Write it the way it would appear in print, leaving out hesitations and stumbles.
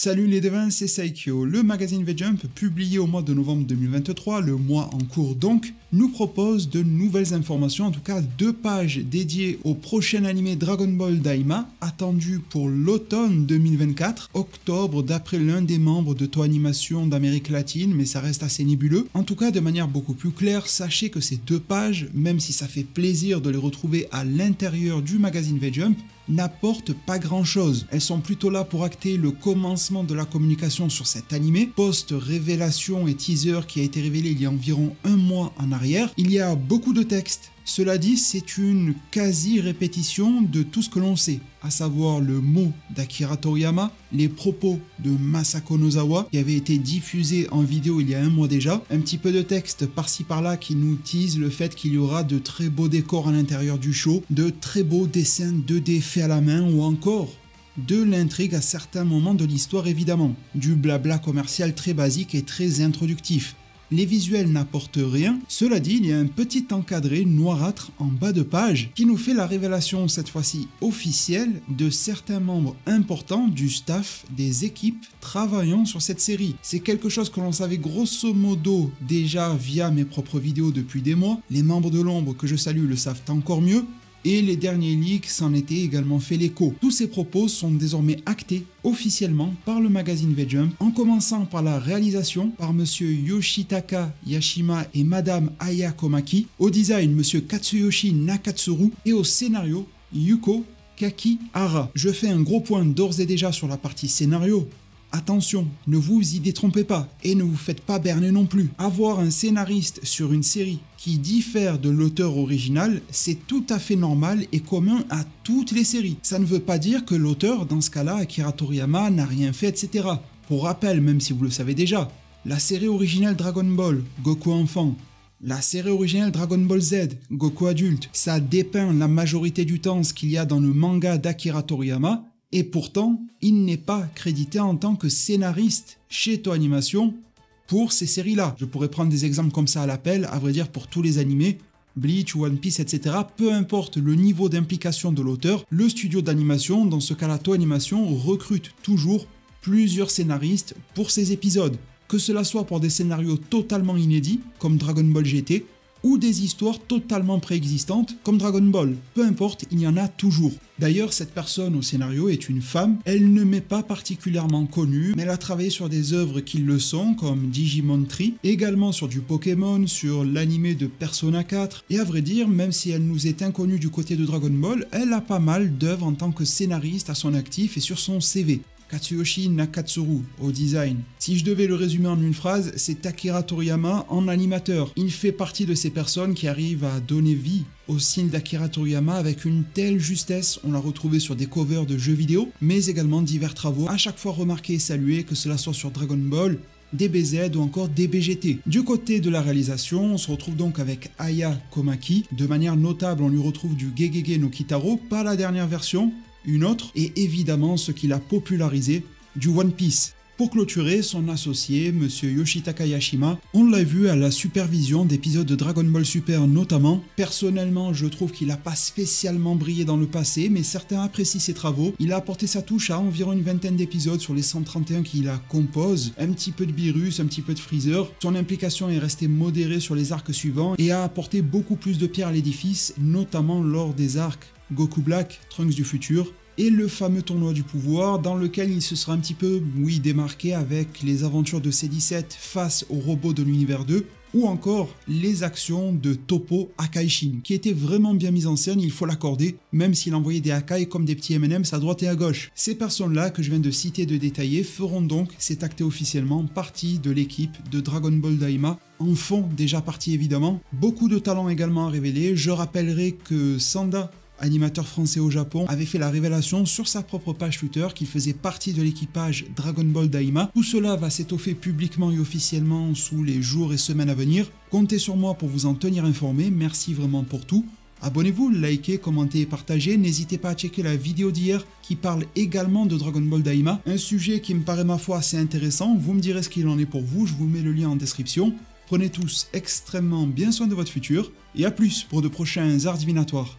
Salut les devins, c'est Saikyo. Le magazine V-Jump, publié au mois de novembre 2023, le mois en cours donc, nous propose de nouvelles informations, en tout cas 2 pages dédiées au prochain animé Dragon Ball Daima, attendu pour l'automne 2024, octobre d'après l'un des membres de Toei Animation d'Amérique latine, mais ça reste assez nébuleux. En tout cas, de manière beaucoup plus claire, sachez que ces 2 pages, même si ça fait plaisir de les retrouver à l'intérieur du magazine V-Jump, n'apportent pas grand chose. Elles sont plutôt là pour acter le commencement de la communication sur cet animé, post-révélation et teaser qui a été révélé il y a environ 1 mois en arrière. Il y a beaucoup de textes. Cela dit, c'est une quasi-répétition de tout ce que l'on sait, à savoir le mot d'Akira Toriyama, les propos de Masako Nozawa qui avaient été diffusés en vidéo il y a 1 mois déjà, un petit peu de texte par-ci par-là qui nous tease le fait qu'il y aura de très beaux décors à l'intérieur du show, de très beaux dessins 2D faits à la main ou encore de l'intrigue à certains moments de l'histoire évidemment, du blabla commercial très basique et très introductif. Les visuels n'apportent rien, cela dit, il y a un petit encadré noirâtre en bas de page qui nous fait la révélation cette fois-ci officielle de certains membres importants du staff des équipes travaillant sur cette série. C'est quelque chose que l'on savait grosso modo déjà via mes propres vidéos depuis des mois, les membres de l'ombre que je salue le savent encore mieux, et les derniers leaks s'en étaient également fait l'écho. Tous ces propos sont désormais actés officiellement par le magazine V-Jump, en commençant par la réalisation par monsieur Yoshitaka Yashima et madame Aya Komaki, au design monsieur Katsuyoshi Nakatsuru et au scénario Yuko Kakihara. Je fais un gros point d'ores et déjà sur la partie scénario. Attention, ne vous y détrompez pas et ne vous faites pas berner non plus. Avoir un scénariste sur une série qui diffère de l'auteur original, c'est tout à fait normal et commun à toutes les séries. Ça ne veut pas dire que l'auteur, dans ce cas-là, Akira Toriyama, n'a rien fait, etc. Pour rappel, même si vous le savez déjà, la série originale Dragon Ball, Goku enfant, la série originale Dragon Ball Z, Goku adulte, ça dépeint la majorité du temps ce qu'il y a dans le manga d'Akira Toriyama, et pourtant, il n'est pas crédité en tant que scénariste chez Toei Animation pour ces séries-là. Je pourrais prendre des exemples comme ça à l'appel, à vrai dire pour tous les animés, Bleach, One Piece, etc. Peu importe le niveau d'implication de l'auteur, le studio d'animation, dans ce cas-là Toei Animation, recrute toujours plusieurs scénaristes pour ces épisodes. Que cela soit pour des scénarios totalement inédits, comme Dragon Ball GT, ou des histoires totalement préexistantes comme Dragon Ball. Peu importe, il y en a toujours. D'ailleurs, cette personne au scénario est une femme, elle ne m'est pas particulièrement connue, mais elle a travaillé sur des œuvres qui le sont, comme Digimon Tree, également sur du Pokémon, sur l'animé de Persona 4, et à vrai dire, même si elle nous est inconnue du côté de Dragon Ball, elle a pas mal d'œuvres en tant que scénariste à son actif et sur son CV. Katsuyoshi Nakatsuru au design. Si je devais le résumer en une phrase, c'est Akira Toriyama en animateur. Il fait partie de ces personnes qui arrivent à donner vie au signe d'Akira Toriyama avec une telle justesse, on l'a retrouvé sur des covers de jeux vidéo, mais également divers travaux, à chaque fois remarqués et salués, que cela soit sur Dragon Ball, DBZ ou encore DBGT. Du côté de la réalisation, on se retrouve donc avec Aya Komaki. De manière notable, on lui retrouve du Gegege no Kitaro, pas la dernière version, une autre, et évidemment ce qu'il a popularisé, du One Piece. Pour clôturer, son associé, monsieur Yoshitaka Yashima, on l'a vu à la supervision d'épisodes de Dragon Ball Super notamment. Personnellement, je trouve qu'il n'a pas spécialement brillé dans le passé, mais certains apprécient ses travaux. Il a apporté sa touche à environ une 20aine d'épisodes sur les 131 qu'il la composent. Un petit peu de Beerus, un petit peu de Freezer. Son implication est restée modérée sur les arcs suivants et a apporté beaucoup plus de pierres à l'édifice, notamment lors des arcs Goku Black, Trunks du futur, et le fameux tournoi du pouvoir dans lequel il se sera un petit peu, démarqué avec les aventures de C-17 face aux robots de l'univers 2, ou encore les actions de Toppo Akaishin, qui étaient vraiment bien mises en scène, il faut l'accorder, même s'il envoyait des Akai comme des petits M&M's à droite et à gauche. Ces personnes-là que je viens de citer et de détailler feront donc, c'est acté officiellement, partie de l'équipe de Dragon Ball Daima, en font déjà partie évidemment. Beaucoup de talents également à révéler, je rappellerai que Sanda, animateur français au Japon, avait fait la révélation sur sa propre page Twitter qu'il faisait partie de l'équipage Dragon Ball Daima. Tout cela va s'étoffer publiquement et officiellement sous les jours et semaines à venir. Comptez sur moi pour vous en tenir informé, merci vraiment pour tout. Abonnez-vous, likez, commentez et partagez, n'hésitez pas à checker la vidéo d'hier qui parle également de Dragon Ball Daima, un sujet qui me paraît ma foi assez intéressant, vous me direz ce qu'il en est pour vous, je vous mets le lien en description. Prenez tous extrêmement bien soin de votre futur, et à plus pour de prochains arts divinatoires.